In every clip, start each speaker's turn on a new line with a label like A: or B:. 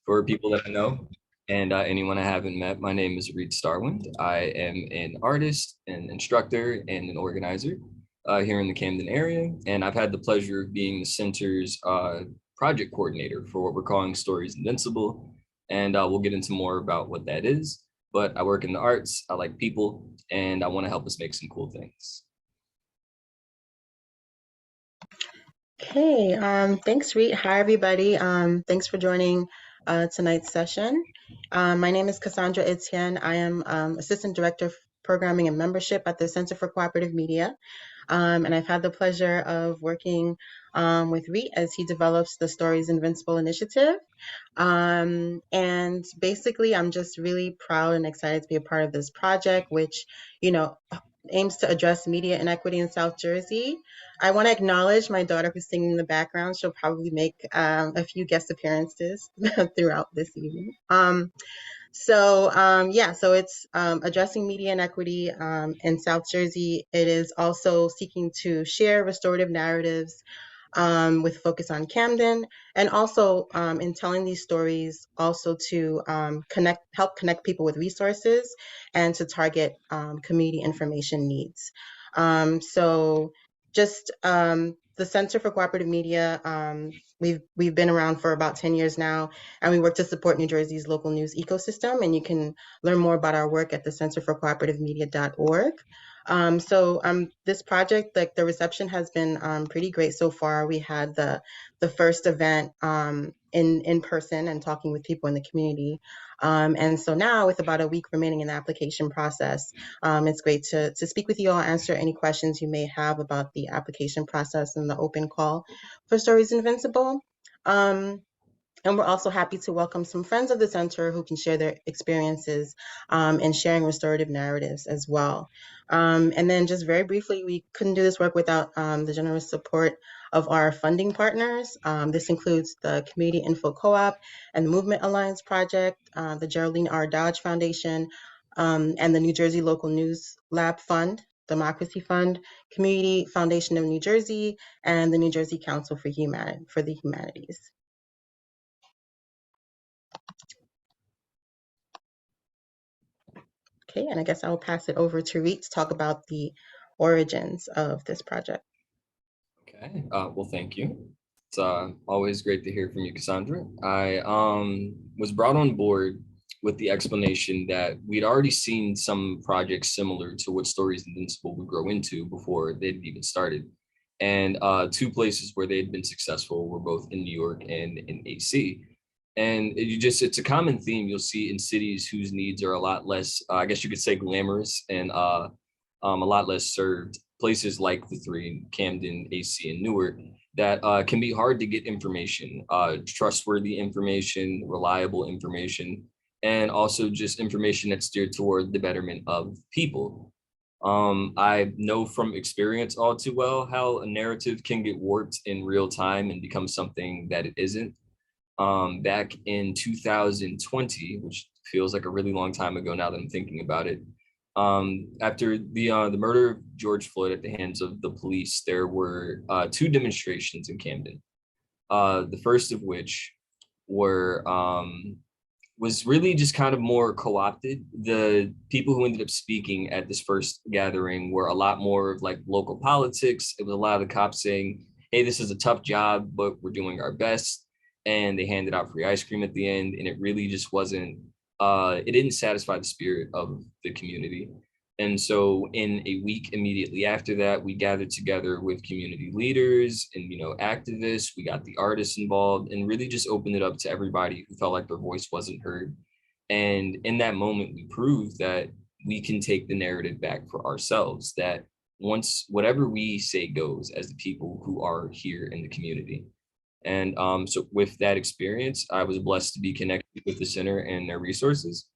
A: For people that I know and anyone I haven't met, my name is Starwind. I am an artist, an instructor, and an organizer here in the Camden area. And I've had the pleasure of being the center's project coordinator for what we're calling Stories Invincible. And we'll get into more about what that is. But I work in the arts, I like people, and I want to help us make some cool things.
B: Okay, thanks, Reet. Hi, everybody. Thanks for joining tonight's session. My name is Cassandra Etienne. I am Assistant Director of Programming and Membership at the Center for Cooperative Media. And I've had the pleasure of working with Reet as he develops the Stories Invincible initiative. And basically, I'm just really proud and excited to be a part of this project, which, aims to address media inequity in South Jersey. I want to acknowledge my daughter who's singing in the background. She'll probably make a few guest appearances throughout this evening. So it's addressing media inequity in South Jersey. It is also seeking to share restorative narratives with focus on Camden, and also in telling these stories, also to help connect people with resources and to target community information needs. The Center for Cooperative Media, we've been around for about 10 years now, and we work to support New Jersey's local news ecosystem. And you can learn more about our work at the centerforcooperativemedia.org. This project, like the reception has been pretty great so far. We had the first event in person and talking with people in the community. And so now, with about a week remaining in the application process, it's great to speak with you all, answer any questions you may have about the application process and the open call for Stories Invincible. And we're also happy to welcome some friends of the center who can share their experiences in sharing restorative narratives as well. And then just very briefly, we couldn't do this work without the generous support of our funding partners. This includes the Community Info Co-op and the Movement Alliance Project, the Geraldine R. Dodge Foundation, and the New Jersey Local News Lab Fund, Democracy Fund, Community Foundation of New Jersey, and the New Jersey Council for the Humanities. Okay, and I guess I'll pass it over to Reet to talk about the origins of this project.
A: Okay, well, thank you. It's always great to hear from you, Cassandra. I was brought on board with the explanation that we'd already seen some projects similar to what Stories Invincible would grow into before they'd even started. And two places where they'd been successful were both in New York and in AC. And it's a common theme you'll see in cities whose needs are a lot less, I guess you could say, glamorous and a lot less served. Places like the three, Camden, AC, and Newark, that can be hard to get information, trustworthy information, reliable information, and also just information that's steered toward the betterment of people. I know from experience all too well how a narrative can get warped in real time and become something that it isn't. Back in 2020, which feels like a really long time ago now that I'm thinking about it, after the murder of George Floyd at the hands of the police, there were two demonstrations in Camden. The first of which were was really just kind of more co-opted. The people who ended up speaking at this first gathering were a lot more of like local politics. It was a lot of the cops saying, "Hey, this is a tough job, but we're doing our best." And they handed out free ice cream at the end, and it really just wasn't. It didn't satisfy the spirit of the community. And so in a week immediately after that, we gathered together with community leaders and, activists. We got the artists involved and really just opened it up to everybody who felt like their voice wasn't heard. And in that moment, we proved that we can take the narrative back for ourselves, that once whatever we say goes as the people who are here in the community. And so with that experience, I was blessed to be connected with the center and their resources.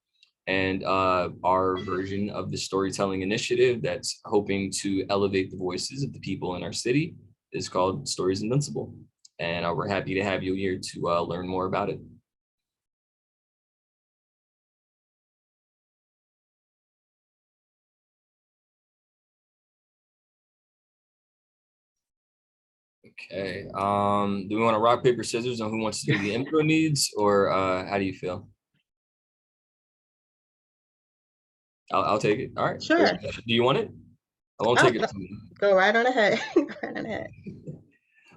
A: And our version of the storytelling initiative that's hoping to elevate the voices of the people in our city is called Stories Invincible. And we're happy to have you here to learn more about it. Okay. Do we want to rock, paper, scissors on who wants to do the info needs, or how do you feel? I'll take it. All right. Or
B: Sure.
A: do you want it? I won't
B: Oh,
A: take it.
B: no, go right on ahead. Go right on ahead.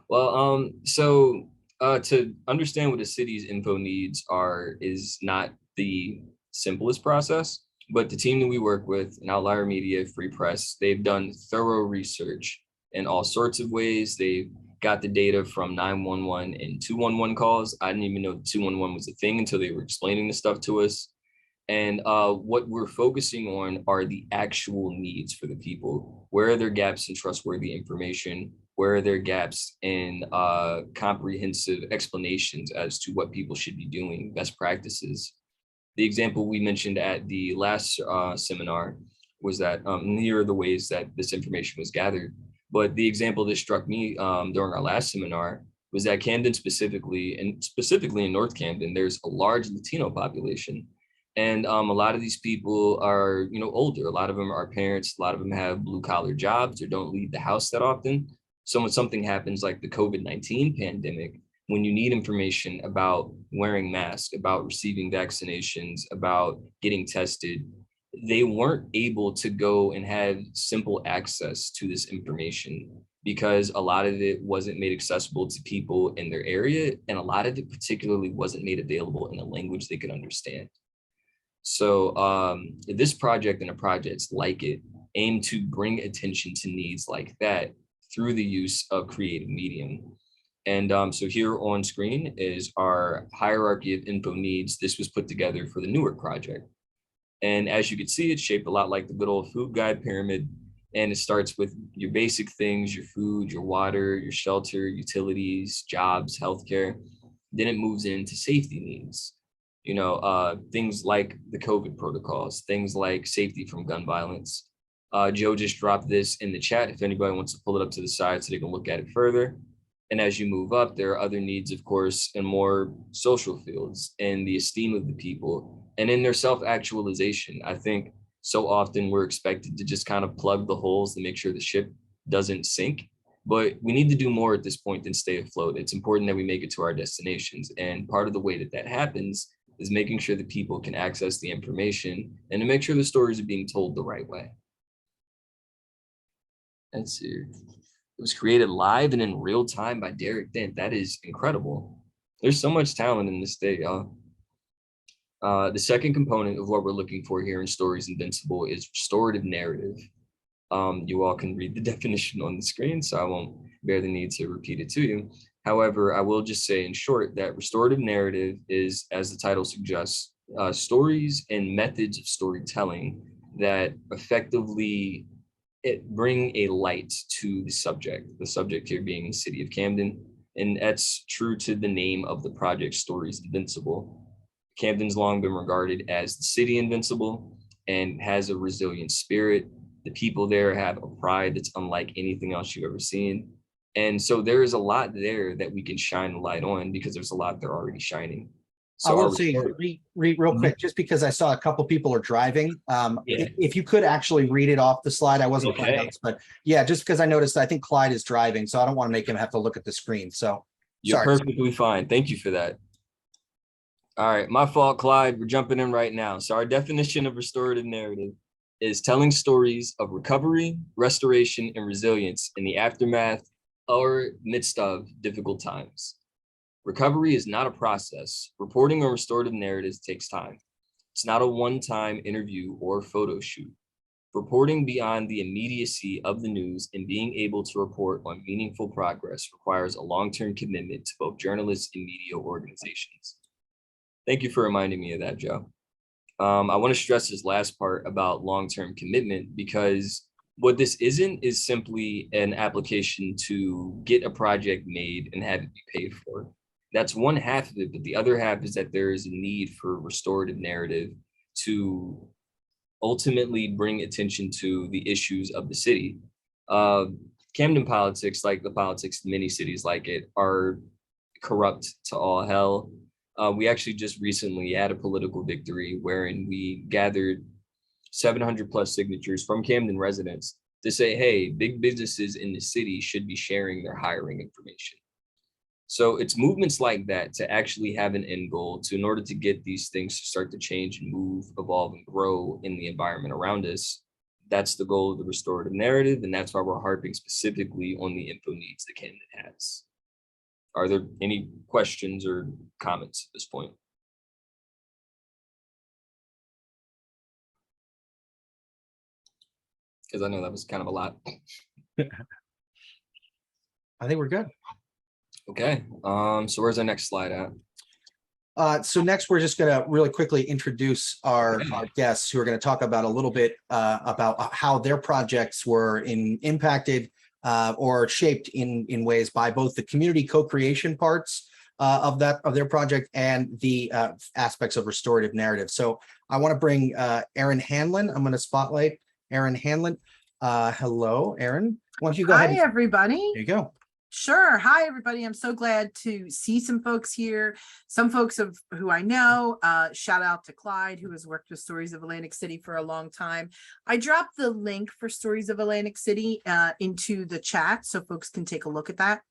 A: Well, so to understand what a city's info needs are is not the simplest process, but the team that we work with, an Outlier Media, Free Press, they've done thorough research in all sorts of ways. They've got the data from 911 and 211 calls. I didn't even know 211 was a thing until they were explaining the stuff to us. And what we're focusing on are the actual needs for the people. Where are their gaps in trustworthy information? Where are there gaps in comprehensive explanations as to what people should be doing, best practices? The example we mentioned at the last seminar was that here are the ways that this information was gathered. But the example that struck me during our last seminar was that Camden specifically, and specifically in North Camden, there's a large Latino population. And a lot of these people are, older. A lot of them are parents. A lot of them have blue collar jobs or don't leave the house that often. So when something happens like the COVID-19 pandemic, when you need information about wearing masks, about receiving vaccinations, about getting tested, they weren't able to go and have simple access to this information because a lot of it wasn't made accessible to people in their area. And a lot of it particularly wasn't made available in a language they could understand. So this project and the projects like it aim to bring attention to needs like that through the use of creative medium. And so here on screen is our hierarchy of info needs. This was put together for the Newark project. And as you can see, it's shaped a lot like the good old food guide pyramid. And it starts with your basic things, your food, your water, your shelter, utilities, jobs, healthcare. Then it moves into safety needs. Things like the COVID protocols, things like safety from gun violence. Joe just dropped this in the chat if anybody wants to pull it up to the side so they can look at it further. And as you move up, there are other needs, of course, in more social fields and the esteem of the people and in their self-actualization. I think so often we're expected to just kind of plug the holes to make sure the ship doesn't sink. But we need to do more at this point than stay afloat. It's important that we make it to our destinations. And part of the way that that happens is making sure that people can access the information and to make sure the stories are being told the right way. Let's see. It was created live and in real time by Derek Dent. That is incredible. There's so much talent in this state, y'all. The second component of what we're looking for here in Stories Invincible is restorative narrative. You all can read the definition on the screen, so I won't bear the need to repeat it to you. However, I will just say in short that restorative narrative is, as the title suggests, stories and methods of storytelling that effectively bring a light to the subject here being the city of Camden. And that's true to the name of the project, Stories Invincible. Camden's long been regarded as the city invincible and has a resilient spirit. The people there have a pride that's unlike anything else you've ever seen. And so there is a lot there that we can shine the light on because there's a lot they're already shining.
C: So I will say, read real quick, just because I saw a couple people are driving. If you could actually read it off the slide, I wasn't planning on this, but yeah, just because I noticed, I think Clyde is driving, so I don't want to make him have to look at the screen. So
A: you're perfectly fine. Thank you for that. All right, my fault, Clyde. We're jumping in right now. So our definition of restorative narrative is telling stories of recovery, restoration, and resilience in the aftermath or midst of difficult times. Recovery is not a process. Reporting on restorative narratives takes time. It's not a one-time interview or photo shoot. Reporting beyond the immediacy of the news and being able to report on meaningful progress requires a long-term commitment to both journalists and media organizations. Thank you for reminding me of that, Joe. I want to stress this last part about long-term commitment because what this isn't is simply an application to get a project made and have it be paid for. That's one half of it, but the other half is that there is a need for restorative narrative to ultimately bring attention to the issues of the city. Camden politics, like the politics in many cities like it, are corrupt to all hell. We actually just recently had a political victory wherein we gathered 700 plus signatures from Camden residents to say, hey, big businesses in the city should be sharing their hiring information. So it's movements like that to actually have an end goal to, in order to get these things to start to change and move, evolve, and grow in the environment around us. That's the goal of the restorative narrative. And that's why we're harping specifically on the info needs that Camden has. Are there any questions or comments at this point? Because I know that was kind of a lot.
C: I think we're good.
A: Okay, so where's our next slide at?
C: So next, we're just going to really quickly introduce our guests who are going to talk about a little bit about how their projects were impacted or shaped in ways by both the community co-creation parts of their project and the aspects of restorative narrative. So I want to bring Erin Hanlon. I'm going to spotlight Erin Hanlon. Hello, Erin. Why don't you go ahead?
D: Hi, everybody.
C: There you go.
D: Sure. Hi, everybody. I'm so glad to see some folks here. Some folks who I know. Shout out to Clyde, who has worked with Stories of Atlantic City for a long time. I dropped the link for Stories of Atlantic City into the chat so folks can take a look at that.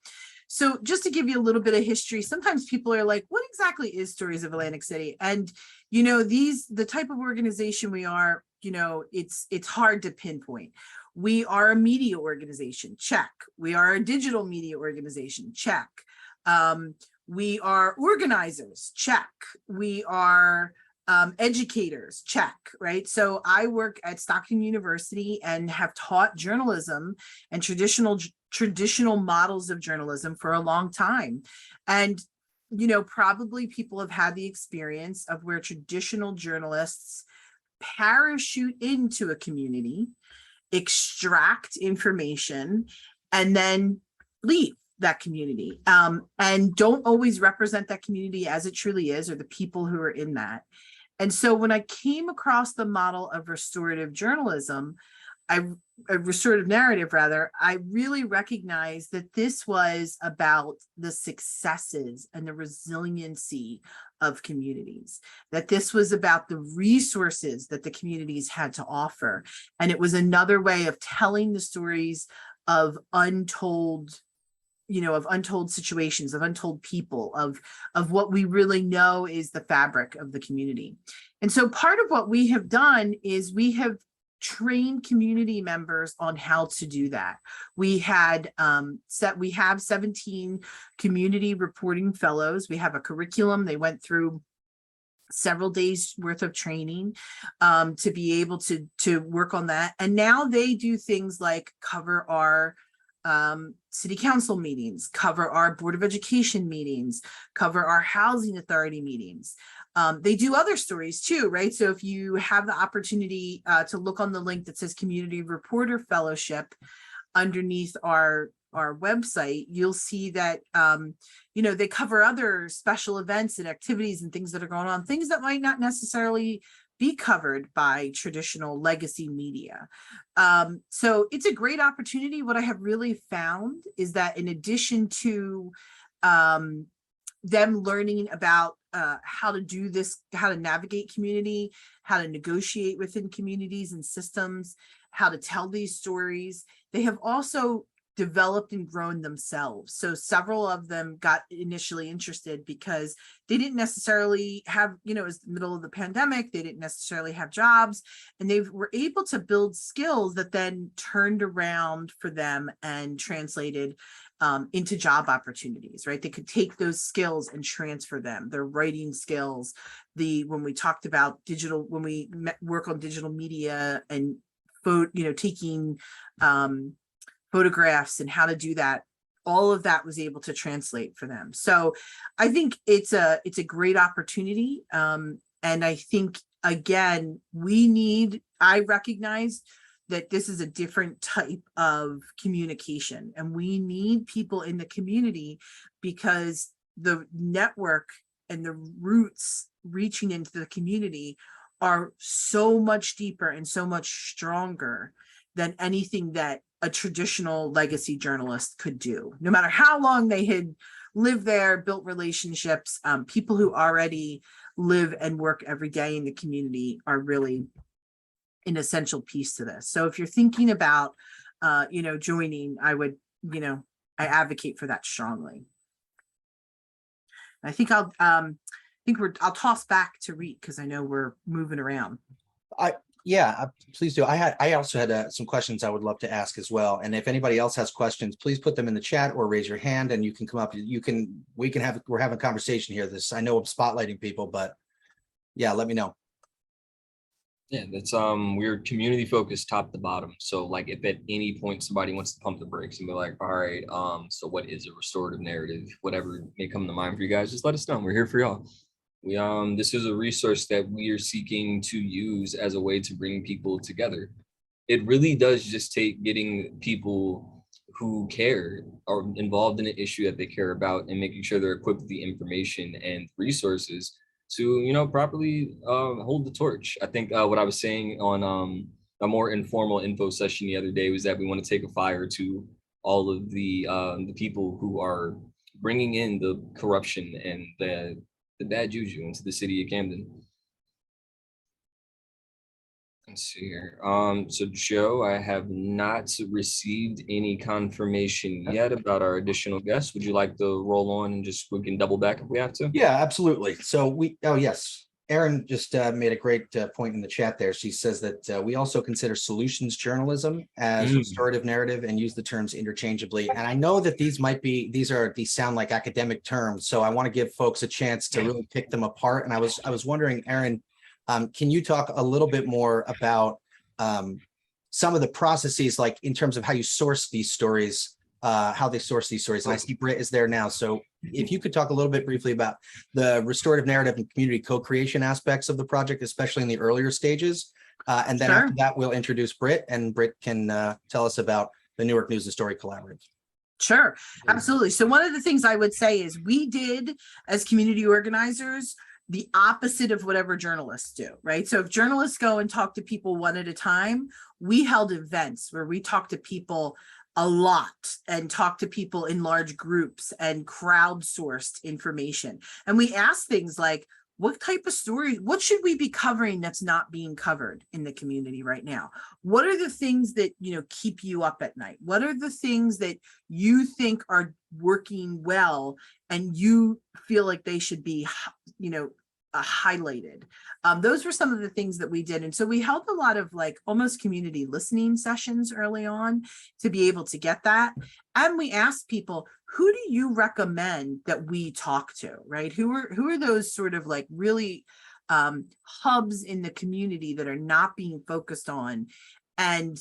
D: So just to give you a little bit of history, sometimes people are like, what exactly is Stories of Atlantic City? And, you know, the type of organization we are, you know, it's hard to pinpoint. We are a media organization, check. We are a digital media organization, check. We are organizers, check. We are educators, check, right? So I work at Stockton University and have taught journalism and traditional models of journalism for a long time. And, you know, probably people have had the experience of where traditional journalists parachute into a community, extract information, and then leave that community and don't always represent that community as it truly is, or the people who are in that. And so when I came across the model of restorative journalism, restorative narrative rather, I really recognized that this was about the successes and the resiliency of communities, that this was about the resources that the communities had to offer. And it was another way of telling the stories of untold, you know, of untold situations, of untold people, of what we really know is the fabric of the community. And so part of what we have done is we have trained community members on how to do that. We have 17 community reporting fellows. We have a curriculum. They went through several days worth of training to be able to work on that. And now they do things like cover our city council meetings, cover our board of education meetings, cover our housing authority meetings. They do other stories too, right? So if you have the opportunity to look on the link that says Community Reporter Fellowship underneath our website, you'll see that, you know, they cover other special events and activities and things that are going on, things that might not necessarily be covered by traditional legacy media. So it's a great opportunity. What I have really found is that in addition to them learning about how to do this, how to navigate community, how to negotiate within communities and systems, how to tell these stories, they have also developed and grown themselves. So several of them got initially interested because they didn't necessarily have, you know, it was the middle of the pandemic, they didn't necessarily have jobs, and they were able to build skills that then turned around for them and translated into job opportunities, right? They could take those skills and transfer them, their writing skills. When we talked about digital, when we work on digital media and taking photographs and how to do that, all of that was able to translate for them. So I think it's a great opportunity. And I think, again, I recognize that this is a different type of communication, and we need people in the community because the network and the roots reaching into the community are so much deeper and so much stronger than anything that a traditional legacy journalist could do. No matter how long they had lived there, built relationships, people who already live and work every day in the community are really an essential piece to this. So if you're thinking about joining, I would, I advocate for that strongly. I think I'll toss back to Reed because I know we're moving around.
C: Yeah, please do. I also had some questions I would love to ask as well. And if anybody else has questions, please put them in the chat or raise your hand and you can come up. We're having a conversation here. I know I'm spotlighting people, but yeah, let me know.
A: Yeah, that's we're community focused top to bottom. So like if at any point somebody wants to pump the brakes and be like, all right, so what is a restorative narrative? Whatever may come to mind for you guys, just let us know. We're here for y'all. This is a resource that we are seeking to use as a way to bring people together. It really does just take getting people who care or involved in an issue that they care about and making sure they're equipped with the information and resources to, properly hold the torch. I think what I was saying on a more informal info session the other day was that we want to take a fire to all of the people who are bringing in the corruption and the bad juju into the city of Camden. Let's see here. So Joe, I have not received any confirmation yet about our additional guests. Would you like to roll on and we can double back if we have to?
C: Yeah, absolutely. So yes. Erin just made a great point in the chat there. She says that we also consider solutions journalism as restorative narrative and use the terms interchangeably. And I know that these sound like academic terms. So I want to give folks a chance to really pick them apart. And I was wondering, Erin, can you talk a little bit more about some of the processes, like in terms of how you source these stories, how they source these stories? And I see Britt is there now. So if you could talk a little bit briefly about the restorative narrative and community co-creation aspects of the project, especially in the earlier stages. And then after that, we'll introduce Britt, and Britt can tell us about the Newark News and Story Collaborative.
D: Sure, absolutely. So one of the things I would say is we did, as community organizers, the opposite of whatever journalists do, right? So if journalists go and talk to people one at a time, we held events where we talked to people a lot and talked to people in large groups and crowdsourced information. And we asked things like, what type of stories, what should we be covering that's not being covered in the community right now? What are the things that, keep you up at night? What are the things that you think are working well and you feel like they should be, highlighted? Those were some of the things that we did. And so we held a lot of almost community listening sessions early on to be able to get that. And we asked people, who do you recommend that we talk to, right? Who are those sort of really hubs in the community that are not being focused on? And,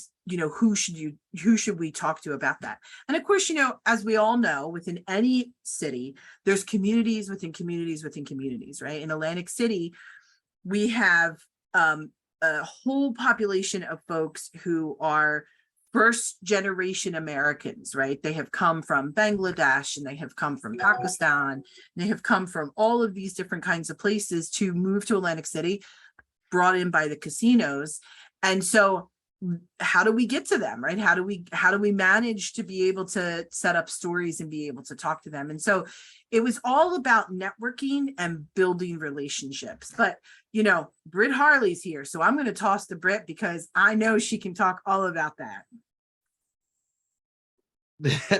D: who should we talk to about that? And of course, as we all know, within any city, there's communities within communities within communities, right? In Atlantic City, we have a whole population of folks who are first generation Americans, right? They have come from Bangladesh and they have come from Pakistan. And they have come from all of these different kinds of places to move to Atlantic City, brought in by the casinos. And so how do we get to them, right? How do we manage to be able to set up stories and be able to talk to them? And so it was all about networking and building relationships. But, Britt Harley's here, so I'm going to toss to Britt because I know she can talk all about that.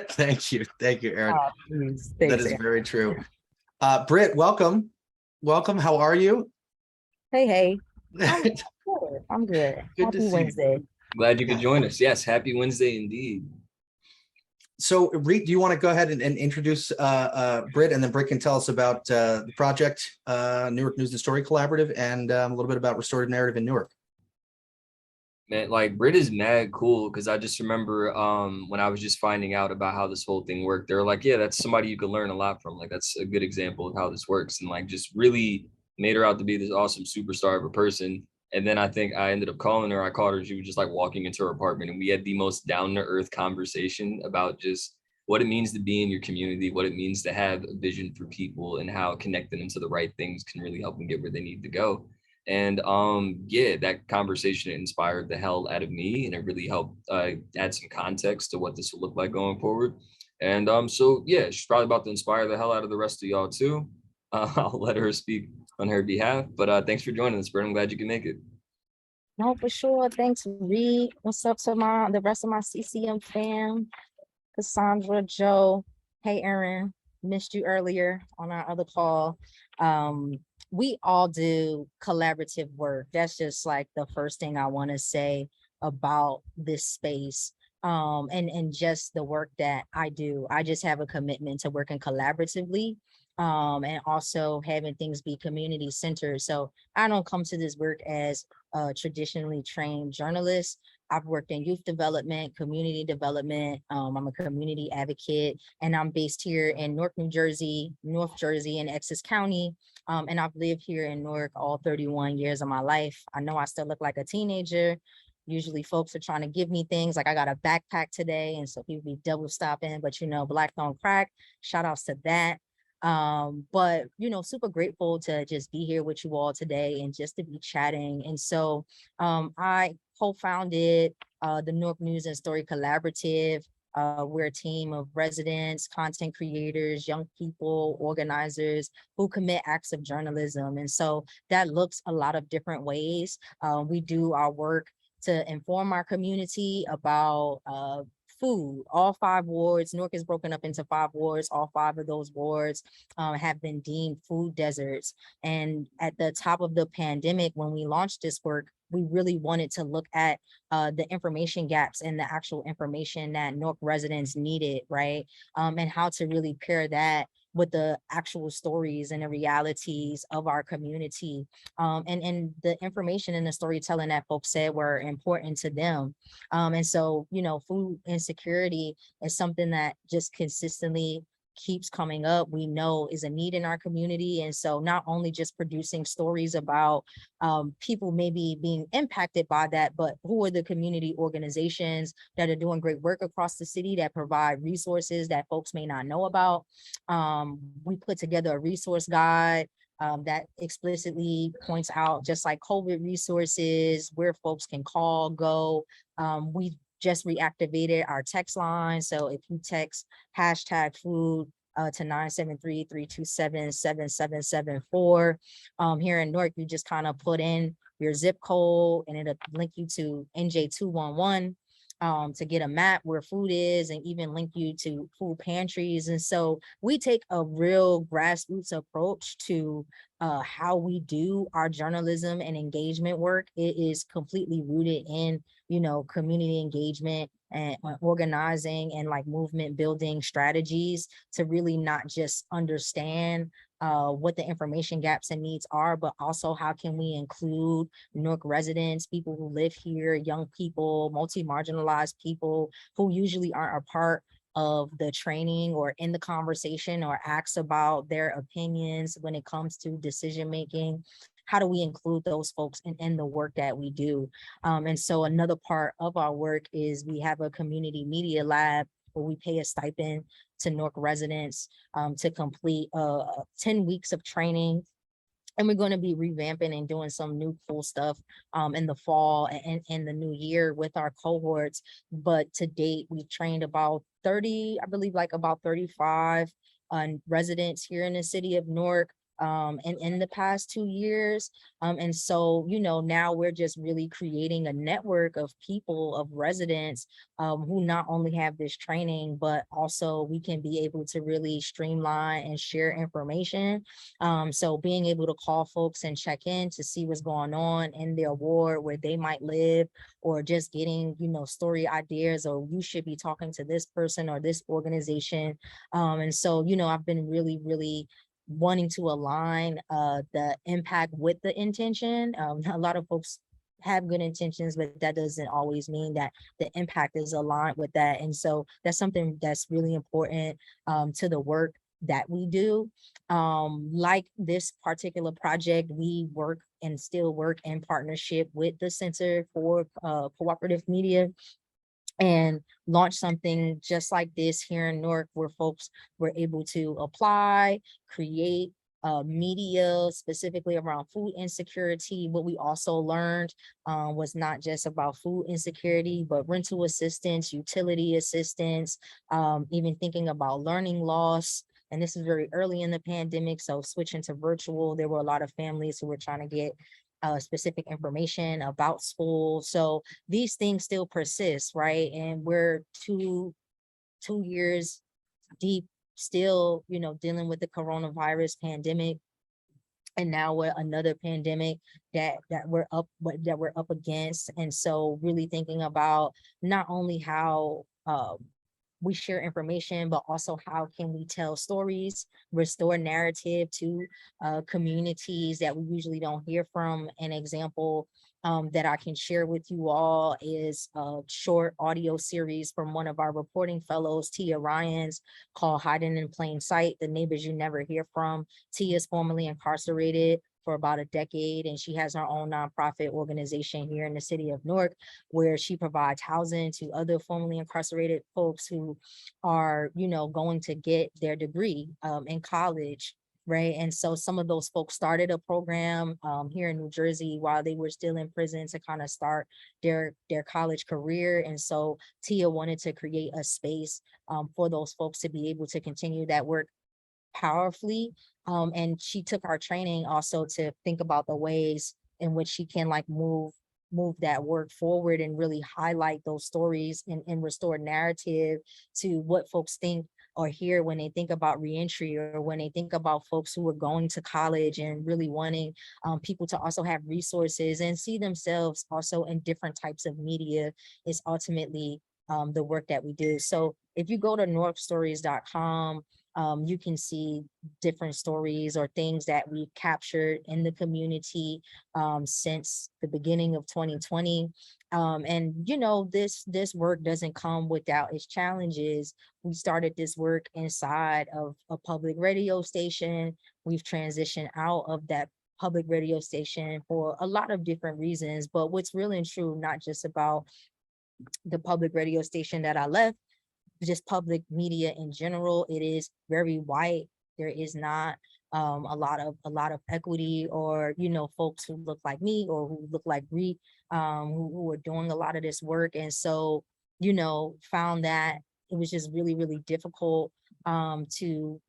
C: Thank you, Erin.
E: Thanks,
C: that is very true. Britt, welcome. How are you?
E: Hey. I'm good.
C: Good
E: Happy
C: to see
E: Wednesday.
C: you.
A: Glad you could join us. Yes, happy Wednesday indeed.
C: So, Reed, do you want to go ahead and introduce Britt, and then Britt can tell us about the project, Newark News and Story Collaborative, and a little bit about restorative narrative in Newark.
A: Man, Britt is mad cool because I just remember when I was just finding out about how this whole thing worked, they were like, yeah, that's somebody you could learn a lot from. That's a good example of how this works, and just really made her out to be this awesome superstar of a person. And then I think I ended up calling her. I called her. She was just walking into her apartment, and we had the most down-to-earth conversation about just what it means to be in your community, what it means to have a vision for people, and how connecting them to the right things can really help them get where they need to go. And that conversation inspired the hell out of me, and it really helped add some context to what this will look like going forward. And so yeah, she's probably about to inspire the hell out of the rest of y'all too. I'll let her speak on her behalf, but thanks for joining us, Britt. I'm glad you can make it.
E: No, for sure. Thanks, Reed. What's up to the rest of my CCM fam? Cassandra, Joe. Hey, Erin. Missed you earlier on our other call. We all do collaborative work. That's just like the first thing I want to say about this space. And just the work that I do. I just have a commitment to working collaboratively, and also having things be community centered. So I don't come to this work as a traditionally trained journalist. I've worked in youth development, community development. I'm a community advocate, and I'm based here in Newark, New Jersey, North Jersey, and Essex County. And I've lived here in Newark all 31 years of my life. I know I still look like a teenager. Usually folks are trying to give me things like I got a backpack today, and so people be double stopping, but Black don't crack. Shout outs to that. But super grateful to just be here with you all today and just to be chatting. And so I co-founded the Newark News and Story Collaborative. We're a team of residents, content creators, young people, organizers who commit acts of journalism. And so that looks a lot of different ways. We do our work to inform our community about food. All 5 wards, Newark is broken up into 5 wards. All 5 of those wards have been deemed food deserts. And at the top of the pandemic, when we launched this work, we really wanted to look at the information gaps and the actual information that Newark residents needed, right? And how to really pair that with the actual stories and the realities of our community, and the information and the storytelling that folks said were important to them. And so, food insecurity is something that just consistently keeps coming up. We know is a need in our community. And so not only just producing stories about people maybe being impacted by that, but who are the community organizations that are doing great work across the city that provide resources that folks may not know about. We put together a resource guide that explicitly points out just like COVID resources, where folks can call, go. We just reactivated our text line. So if you text #food to 973-327-7774, here in Newark, you just kind of put in your zip code and it'll link you to NJ211 to get a map where food is, and even link you to food pantries. And so we take a real grassroots approach to how we do our journalism and engagement work. It is completely rooted in community engagement and organizing and like movement building strategies to really not just understand what the information gaps and needs are, but also how can we include Newark residents, people who live here, young people, multi-marginalized people who usually aren't a part of the training or in the conversation or asks about their opinions when it comes to decision making. How do we include those folks in the work that we do? And so another part of our work is we have a community media lab where we pay a stipend to Newark residents to complete 10 weeks of training. And we're going to be revamping and doing some new cool stuff in the fall and in the new year with our cohorts. But to date, we've trained about 30, I believe like about 35 residents here in the city of Newark. And in the past 2 years. And so, now we're just really creating a network of people, of residents who not only have this training, but also we can be able to really streamline and share information. So being able to call folks and check in to see what's going on in their ward, where they might live, or just getting, story ideas, or you should be talking to this person or this organization. And so, I've been really wanting to align the impact with the intention. A lot of folks have good intentions, but that doesn't always mean that the impact is aligned with that. And so that's something that's really important to the work that we do. Like this particular project, we work and still work in partnership with the Center for Cooperative Media, and launch something just like this here in Newark, where folks were able to apply, create media specifically around food insecurity. What we also learned was not just about food insecurity, but rental assistance, utility assistance, even thinking about learning loss. And this is very early in the pandemic, so switching to virtual, there were a lot of families who were trying to get specific information about school. So these things still persist, right? And we're two years deep, still, dealing with the coronavirus pandemic. And now with another pandemic that we're up against. And so really thinking about not only how we share information, but also how can we tell stories, restore narrative to communities that we usually don't hear from. An example that I can share with you all is a short audio series from one of our reporting fellows, Tia Ryans, called Hiding in Plain Sight, The Neighbors You Never Hear From. Tia is formerly incarcerated for about a decade, and she has her own nonprofit organization here in the city of Newark, where she provides housing to other formerly incarcerated folks who are, going to get their degree in college. Right. And so some of those folks started a program here in New Jersey while they were still in prison to kind of start their college career. And so Tia wanted to create a space for those folks to be able to continue that work powerfully. And she took our training also to think about the ways in which she can like move that work forward and really highlight those stories and restore narrative to what folks think or hear when they think about reentry, or when they think about folks who are going to college and really wanting people to also have resources and see themselves also in different types of media is ultimately the work that we do. So if you go to northstories.com, you can see different stories or things that we've captured in the community since the beginning of 2020. And this work doesn't come without its challenges. We started this work inside of a public radio station. We've transitioned out of that public radio station for a lot of different reasons. But what's really and true, not just about the public radio station that I left, just public media in general, it is very white. There is not a lot of equity, or folks who look like me or who look like Bree, who are doing a lot of this work. And so found that it was just really, really difficult to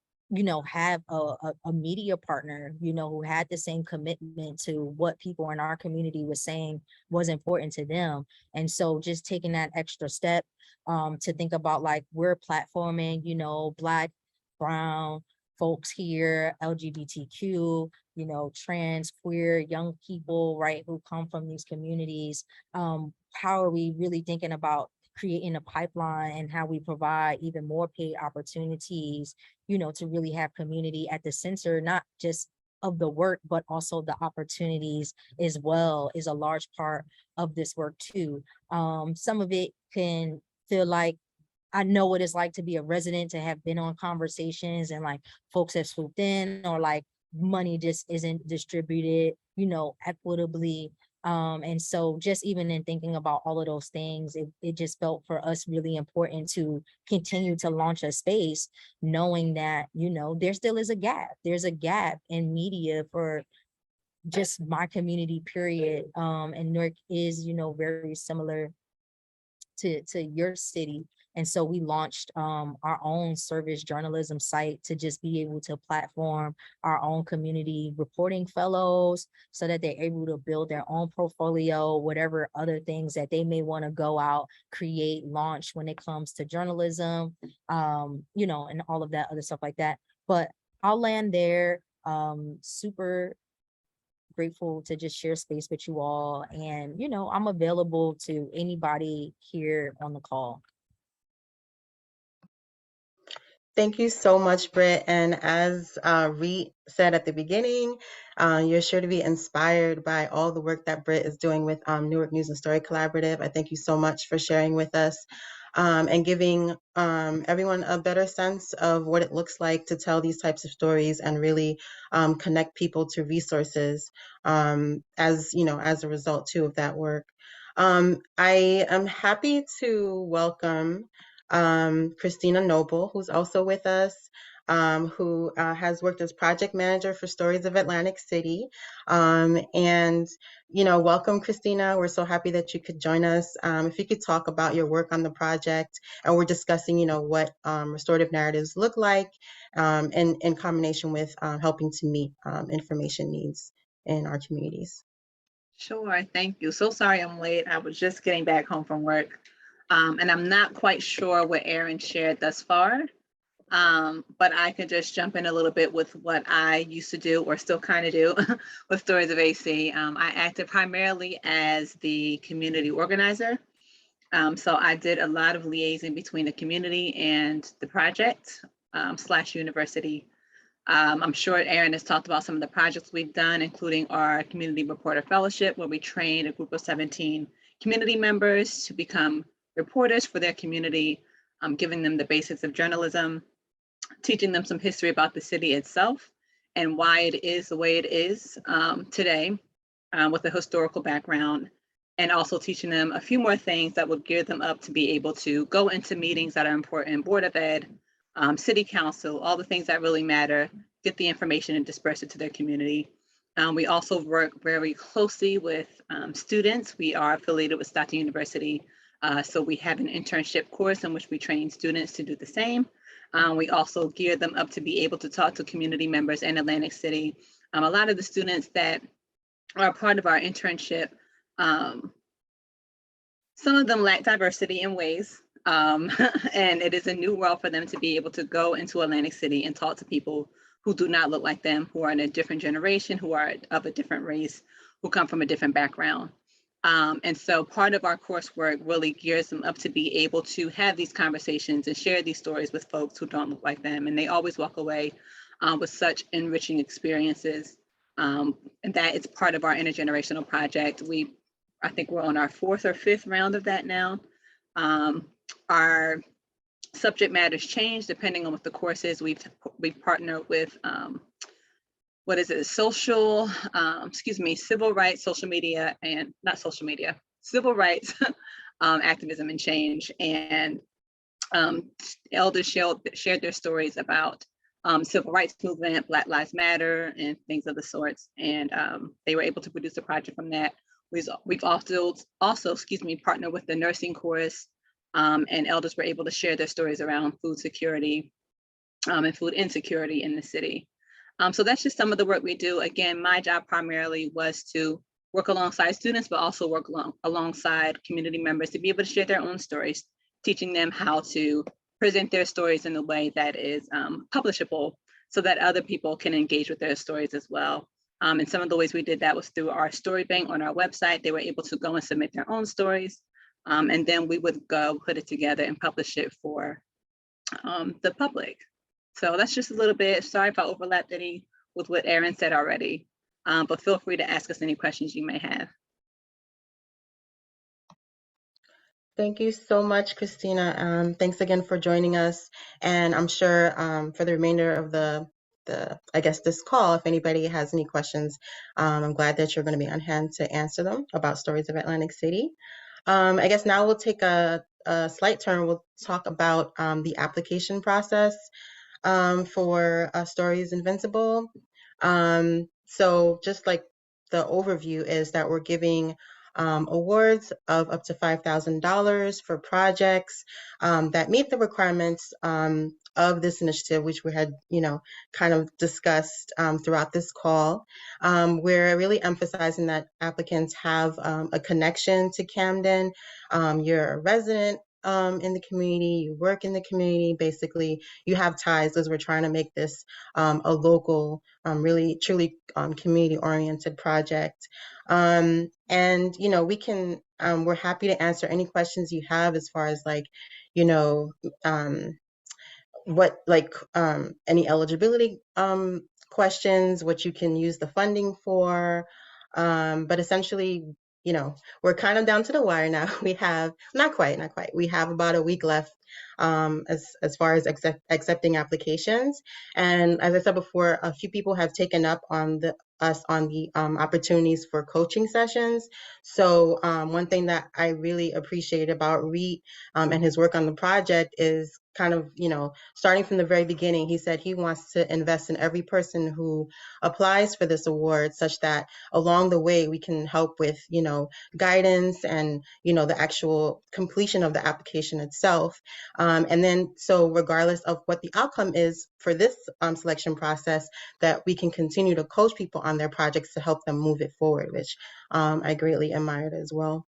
E: have a media partner who had the same commitment to what people in our community was saying was important to them. And so just taking that extra step to think about, like, we're platforming Black, brown folks here, LGBTQ, trans, queer, young people, right, who come from these communities. How are we really thinking about creating a pipeline and how we provide even more paid opportunities, to really have community at the center, not just of the work, but also the opportunities as well, is a large part of this work too. Some of it can feel like, I know what it's like to be a resident, to have been on conversations and like folks have swooped in, or like money just isn't distributed, equitably. And so just even in thinking about all of those things, it just felt for us really important to continue to launch a space, knowing that, there still is a gap. There's a gap in media for just my community, period. And Newark is, very similar to your city. And so we launched our own service journalism site to just be able to platform our own community reporting fellows so that they're able to build their own portfolio, whatever other things that they may want to go out, create, launch when it comes to journalism, and all of that other stuff like that. But I'll land there. Super grateful to just share space with you all. And, I'm available to anybody here on the call.
B: Thank you so much, Britt. And as Reet said at the beginning, you're sure to be inspired by all the work that Britt is doing with Newark News and Story Collaborative. I thank you so much for sharing with us and giving everyone a better sense of what it looks like to tell these types of stories and really connect people to resources as a result too of that work. I am happy to welcome Christina Noble, who's also with us, who has worked as project manager for Stories of Atlantic City. And, welcome, Christina. We're so happy that you could join us. If you could talk about your work on the project, and we're discussing, what restorative narratives look like in combination with helping to meet information needs in our communities.
F: Sure, thank you. So sorry I'm late. I was just getting back home from work. And I'm not quite sure what Erin shared thus far. But I can just jump in a little bit with what I used to do or still kind of do with Stories of AC. I acted primarily as the community organizer. So I did a lot of liaising between the community and the project / university. I'm sure Erin has talked about some of the projects we've done, including our Community Reporter Fellowship, where we trained a group of 17 community members to become reporters for their community, giving them the basics of journalism, teaching them some history about the city itself and why it is the way it is today with a historical background, and also teaching them a few more things that would gear them up to be able to go into meetings that are important, Board of Ed, City Council, all the things that really matter, get the information and disperse it to their community. We also work very closely with students. We are affiliated with Stockton University, so we have an internship course in which we train students to do the same. We also gear them up to be able to talk to community members in Atlantic City. A lot of the students that are part of our internship, some of them lack diversity in ways, and it is a new world for them to be able to go into Atlantic City and talk to people who do not look like them, who are in a different generation, who are of a different race, who come from a different background. And so part of our coursework really gears them up to be able to have these conversations and share these stories with folks who don't look like them. And they always walk away with such enriching experiences. And that is part of our intergenerational project. I think we're on our 4th or 5th round of that now. Our subject matters change depending on what the course is. We've partnered with civil rights, social media, and not social media, civil rights, activism and change. And elders shared their stories about civil rights movement, Black Lives Matter, and things of the sorts. And they were able to produce a project from that. We've also partnered with the nursing course, and elders were able to share their stories around food security and food insecurity in the city. So that's just some of the work we do. Again, my job primarily was to work alongside students, but also work alongside community members to be able to share their own stories, teaching them how to present their stories in a way that is publishable so that other people can engage with their stories as well. And some of the ways we did that was through our story bank on our website. They were able to go and submit their own stories. And then we would go put it together and publish it for the public. So that's just a little bit. Sorry if I overlapped any with what Erin said already, but feel free to ask us any questions you may have.
B: Thank you so much, Christina. Thanks again for joining us. And I'm sure for the remainder of this call, if anybody has any questions, I'm glad that you're going to be on hand to answer them about Stories of Atlantic City. I guess now we'll take a slight turn. We'll talk about the application process for Stories Invincible. So just like the overview is that we're giving awards of up to $5,000 for projects that meet the requirements of this initiative, which we had, kind of discussed throughout this call. We're really emphasizing that applicants have a connection to Camden. You're a resident in the community, you work in the community, basically you have ties, because we're trying to make this a local, really truly community oriented project. And we can, we're happy to answer any questions you have as far as any eligibility questions, what you can use the funding for. But essentially, we're kind of down to the wire now. We have not quite. We have about a week left as far as accepting applications. And as I said before, a few people have taken up on the opportunities for coaching sessions. So one thing that I really appreciate about Reed and his work on the project is kind of, starting from the very beginning, he said he wants to invest in every person who applies for this award, such that along the way we can help with, guidance and, the actual completion of the application itself. And then, so regardless of what the outcome is for this selection process, that we can continue to coach people on their projects to help them move it forward, which I greatly admired as well.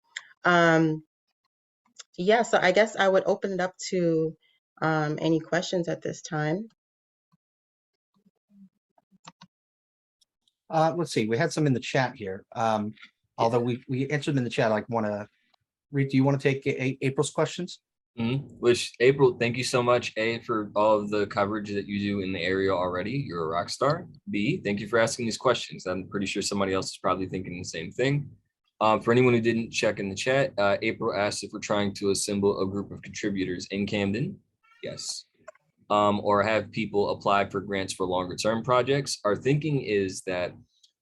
B: Yeah, so I guess I would open it up to any questions at this time.
C: Let's see, we had some in the chat here. Although we answered them in the chat, I want to read. Do you want to take April's questions?
A: Which, April, thank you so much, A, for all of the coverage that you do in the area already. You're a rock star. B, thank you for asking these questions. I'm pretty sure somebody else is probably thinking the same thing. For anyone who didn't check in the chat, April asked if we're trying to assemble a group of contributors in Camden. Yes. Or have people apply for grants for longer term projects. Our thinking is that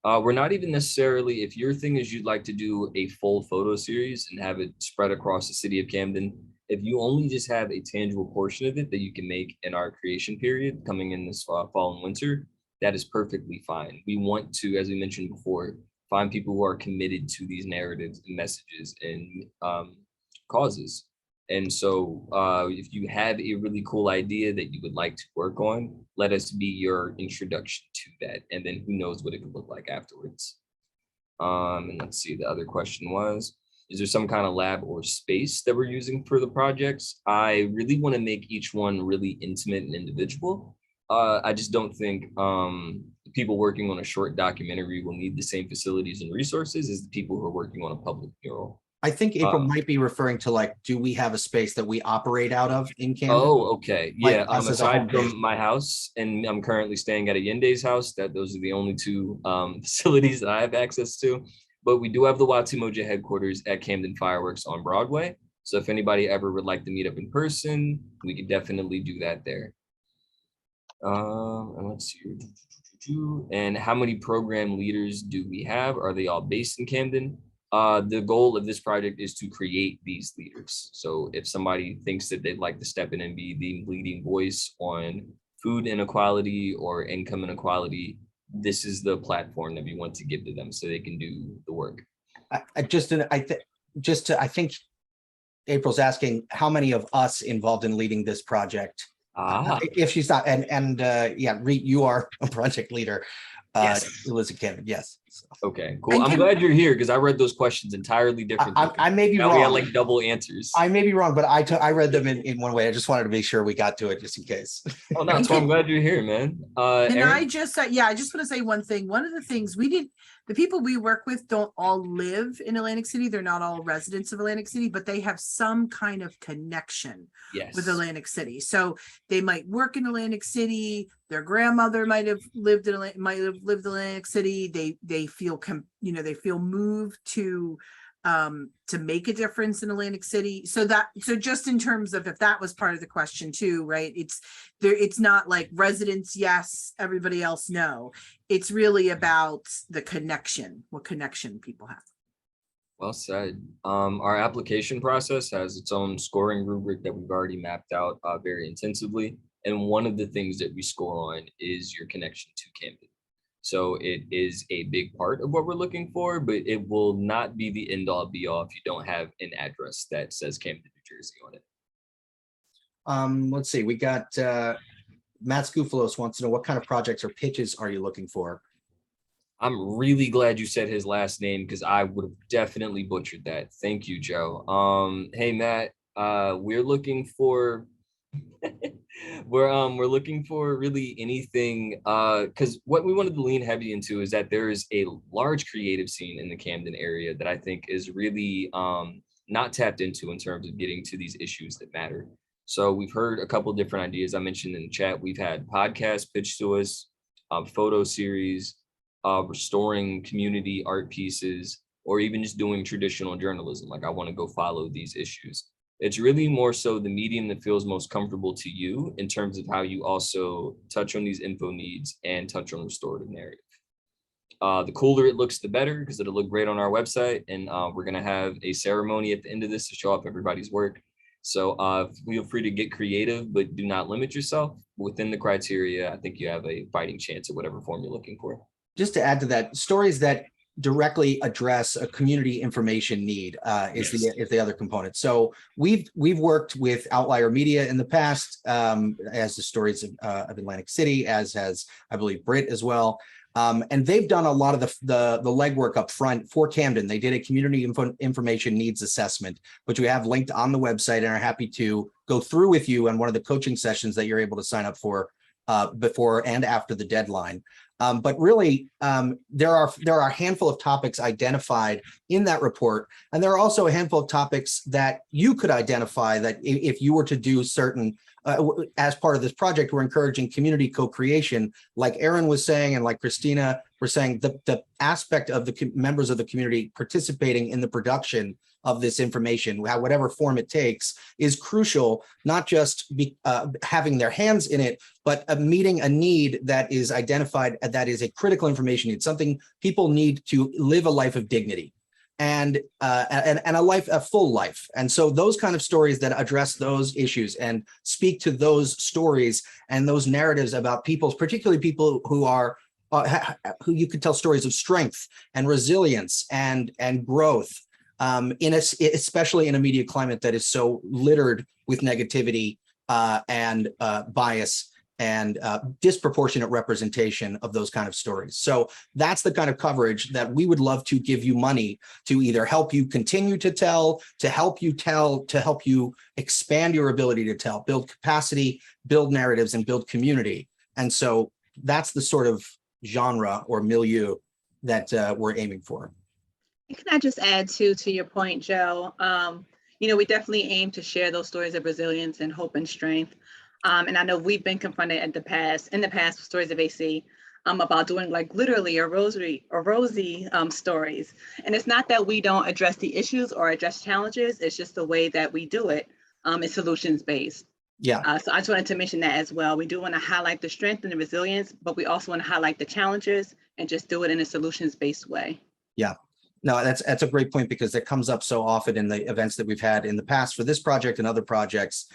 A: we're not even necessarily, if your thing is you'd like to do a full photo series and have it spread across the city of Camden, if you only just have a tangible portion of it that you can make in our creation period coming in this fall and winter, that is perfectly fine. We want to, as we mentioned before, find people who are committed to these narratives and messages and causes. And so if you have a really cool idea that you would like to work on, let us be your introduction to that. And then who knows what it could look like afterwards. And let's see, the other question was, is there some kind of lab or space that we're using for the projects? I really want to make each one really intimate and individual. I just don't think people working on a short documentary will need the same facilities and resources as the people who are working on a public mural.
C: I think April might be referring to, like, do we have a space that we operate out of in Camden?
A: Oh, okay. Yeah,
C: Like
A: aside from my house, and I'm currently staying at Allende's house, those are the only two facilities that I have access to. But we do have the Watimoja headquarters at Camden Fireworks on Broadway. So if anybody ever would like to meet up in person, we could definitely do that there. And let's see. And how many program leaders do we have? Are they all based in Camden? The goal of this project is to create these leaders. So if somebody thinks that they'd like to step in and be the leading voice on food inequality or income inequality, this is the platform that we want to give to them so they can do the work.
C: I think April's asking how many of us involved in leading this project. If she's not, yeah, you are a project leader.
A: Yes.
C: Elizabeth Camden, yes.
A: Okay, cool. I'm glad you're here because I read those questions entirely different.
C: I may be wrong.
A: We had like double answers.
C: I may be wrong, but I read them in one way. I just wanted to make sure we got to it just in case.
A: Oh, no, so I'm glad you're here, man.
D: And I just want to say one thing. One of the things the people we work with don't all live in Atlantic City. They're not all residents of Atlantic City, but they have some kind of connection with Atlantic City. So they might work in Atlantic City. Their grandmother might have lived in Atlantic City. They feel moved to make a difference in Atlantic City. So just in terms of, if that was part of the question too, right? It's not like residents, yes, everybody else, no. It's really about the connection, what connection people have.
A: Well said. Our application process has its own scoring rubric that we've already mapped out very intensively. And one of the things that we score on is your connection to Camden. So it is a big part of what we're looking for, but it will not be the end all be all if you don't have an address that says Camden, New Jersey on it.
C: Let's see, we got Matt Scufalos wants to know what kind of projects or pitches are you looking for?
A: I'm really glad you said his last name because I would have definitely butchered that. Thank you, Joe. Hey, Matt, we're looking for we're looking for really anything because what we wanted to lean heavy into is that there is a large creative scene in the Camden area that I think is really not tapped into in terms of getting to these issues that matter. So we've heard a couple different ideas. I mentioned in the chat, we've had podcasts pitched to us, photo series, restoring community art pieces, or even just doing traditional journalism. Like, I want to go follow these issues. It's really more so the medium that feels most comfortable to you in terms of how you also touch on these info needs and touch on restorative narrative. The cooler it looks, the better, because it'll look great on our website. And we're going to have a ceremony at the end of this to show off everybody's work. So feel free to get creative, but do not limit yourself within the criteria. I think you have a fighting chance at whatever form you're looking for.
C: Just to add to that, stories that directly address a community information need is the other component. So we've worked with Outlier Media in the past, as the Stories of Atlantic City, as has, I believe, Britt as well. And they've done a lot of the legwork up front for Camden. They did a community information needs assessment, which we have linked on the website and are happy to go through with you on one of the coaching sessions that you're able to sign up for before and after the deadline. But really, there are a handful of topics identified in that report, and there are also a handful of topics that you could identify that if you were to do certain, as part of this project, we're encouraging community co-creation, like Aaron was saying, and like Christina were saying, the aspect of the members of the community participating in the production of this information, whatever form it takes, is crucial, not just having their hands in it, but meeting a need that is identified that is a critical information need, something people need to live a life of dignity and a full life. And so those kind of stories that address those issues and speak to those stories and those narratives about people, particularly people who are who you could tell stories of strength and resilience and growth, especially in a media climate that is so littered with negativity and bias and disproportionate representation of those kind of stories. So that's the kind of coverage that we would love to give you money to either help you continue to tell, to help you expand your ability to tell, build capacity, build narratives, and build community. And so that's the sort of genre or milieu that we're aiming for.
F: Can I just add to your point, Joe? We definitely aim to share those stories of resilience and hope and strength. And I know we've been confronted in the past with Stories of AC about doing like literally rosy stories. And it's not that we don't address the issues or address challenges, it's just the way that we do it is solutions-based.
C: Yeah.
F: So I just wanted to mention that as well. We do want to highlight the strength and the resilience, but we also want to highlight the challenges and just do it in a solutions-based way.
C: Yeah. No, that's a great point, because that comes up so often in the events that we've had in the past for this project and other projects.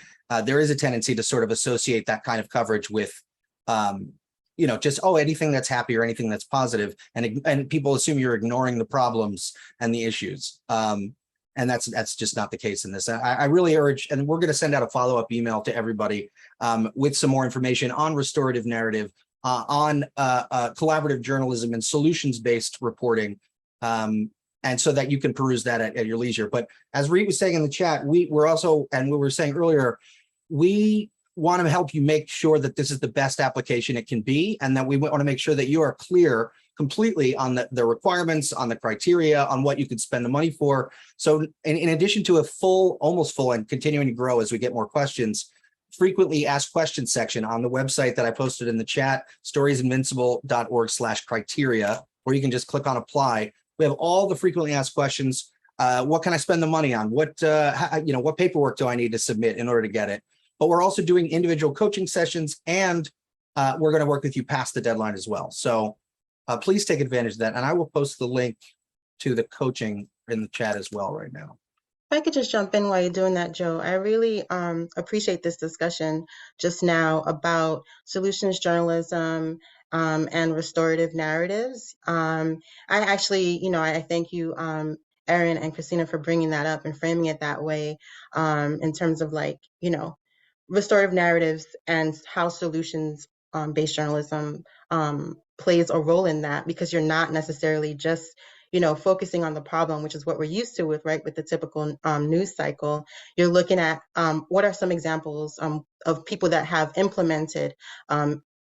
C: There is a tendency to sort of associate that kind of coverage with, just, anything that's happy or anything that's positive, and people assume you're ignoring the problems and the issues. And that's just not the case in this. I really urge, and we're going to send out a follow-up email to everybody with some more information on restorative narrative, on collaborative journalism and solutions-based reporting. And so that you can peruse that at your leisure. But as Reed was saying in the chat, we're also, and we were saying earlier, we want to help you make sure that this is the best application it can be, and that we want to make sure that you are clear completely on the requirements, on the criteria, on what you could spend the money for. So in addition to a almost full, and continuing to grow as we get more questions, frequently asked questions section on the website that I posted in the chat, storiesinvincible.org/criteria, or you can just click on apply. We have all the frequently asked questions. What can I spend the money on? What paperwork do I need to submit in order to get it? But we're also doing individual coaching sessions, and we're going to work with you past the deadline as well. So please take advantage of that. And I will post the link to the coaching in the chat as well right now.
B: If I could just jump in while you're doing that, Joe, I really appreciate this discussion just now about solutions journalism and restorative narratives. I actually, I thank you, Erin and Christina, for bringing that up and framing it that way in terms of restorative narratives and how solutions-based journalism plays a role in that, because you're not necessarily just focusing on the problem, which is what we're used to with the typical news cycle. You're looking at what are some examples of people that have implemented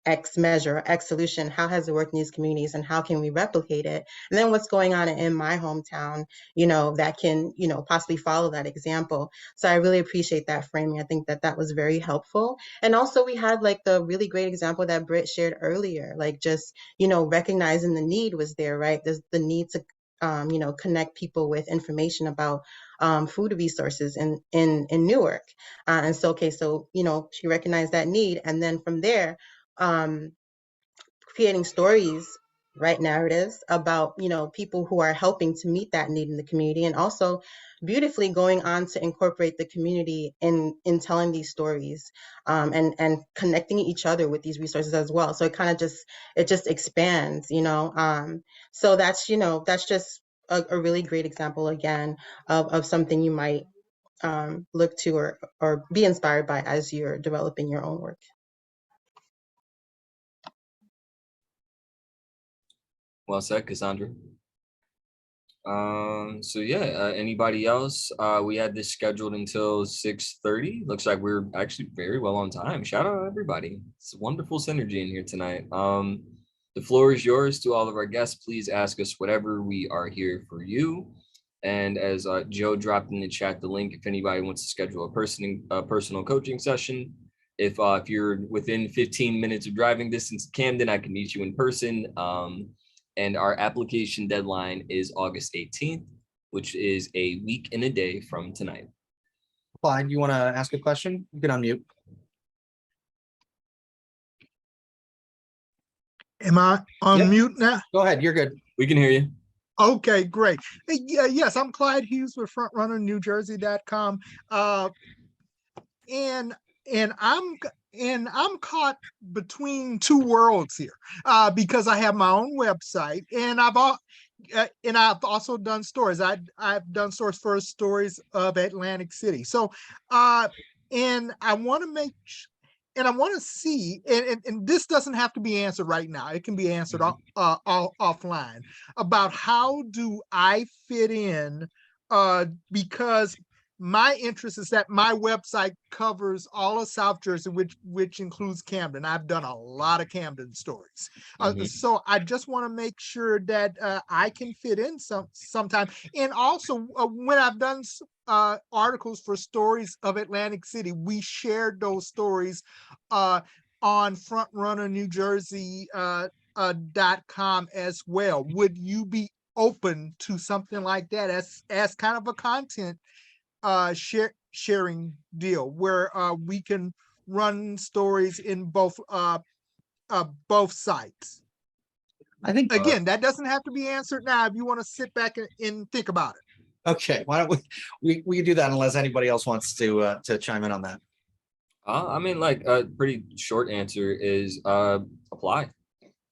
B: X measure, X solution, how has it worked in these communities, and how can we replicate it? And then what's going on in my hometown, that can, possibly follow that example. So I really appreciate that framing. I think that was very helpful. And also we had the really great example that Britt shared earlier, just, recognizing the need was there, right? There's the need to connect people with information about food resources in Newark. And so, she recognized that need. And then from there, creating stories write narratives about, you know, people who are helping to meet that need in the community, and also beautifully going on to incorporate the community in telling these stories, and connecting each other with these resources as well. So it just expands, you know. So that's, you know, that's just a really great example again of something you might look to or be inspired by as you're developing your own work.
A: Well said, Cassandra. So yeah, anybody else? We had this scheduled until 6:30. Looks like we're actually very well on time. Shout out to everybody. It's wonderful synergy in here tonight. The floor is yours. To all of our guests, please ask us whatever. We are here for you. And as Joe dropped in the chat, the link, if anybody wants to schedule a personal coaching session, if you're within 15 minutes of driving distance to Camden, I can meet you in person. And our application deadline is August 18th, which is a week and a day from tonight.
C: Clyde, you want to ask a question? You can unmute.
G: Am I on mute now?
C: Go ahead. You're good.
A: We can hear you.
G: Okay, great. Yes, I'm Clyde Hughes with FrontRunnerNewJersey.com. And I'm caught between two worlds here, because I have my own website, and I've also done stories. I've done stories for Stories of Atlantic City. So and I want to see, and this doesn't have to be answered right now. It can be answered offline, about how do I fit in, because my interest is that my website covers all of South Jersey, which includes Camden. I've done a lot of Camden stories. So I just want to make sure that I can fit in sometime. And also, when I've done articles for Stories of Atlantic City, we shared those stories on FrontRunnerNewJersey.com as well. Would you be open to something like that as kind of a content sharing deal, where we can run stories in both sites?
C: I think,
G: again, that doesn't have to be answered now if you want to sit back and think about it.
C: okay, why don't we can do that unless anybody else wants to chime in on that.
A: I mean, like a pretty short answer is apply.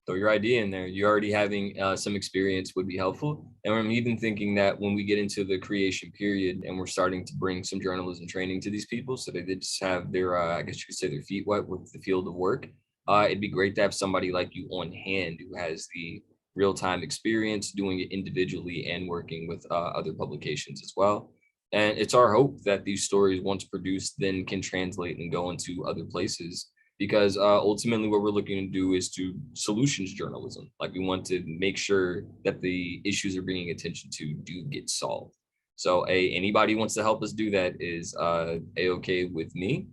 A: Throw your idea in there. You already having some experience would be helpful. And I'm even thinking that when we get into the creation period and we're starting to bring some journalism training to these people, so they just have their, I guess you could say, their feet wet with the field of work, it'd be great to have somebody like you on hand who has the real-time experience doing it individually and working with other publications as well. And it's our hope that these stories, once produced, then can translate and go into other places. Because ultimately what we're looking to do is to solutions journalism. Like, we want to make sure that the issues are bringing attention to do get solved. So anybody who wants to help us do that is A-okay with me.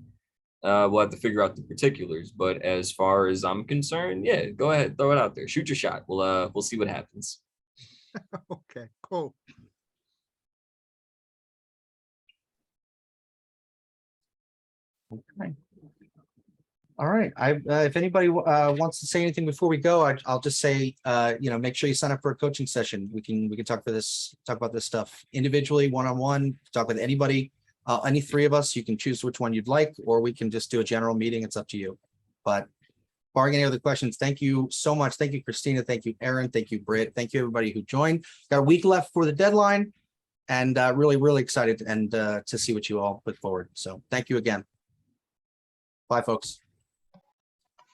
A: We'll have to figure out the particulars, but as far as I'm concerned, yeah, go ahead, throw it out there, shoot your shot. We'll see what happens.
G: Okay, cool.
C: Okay. All right. If anybody wants to say anything before we go, I'll just say, make sure you sign up for a coaching session. We can talk about this stuff individually, one-on-one, talk with anybody, any three of us. You can choose which one you'd like, or we can just do a general meeting. It's up to you. But barring any other questions, thank you so much. Thank you, Christina. Thank you, Aaron. Thank you, Britt. Thank you, everybody who joined. Got a week left for the deadline, and really, really excited and to see what you all put forward. So thank you again. Bye, folks.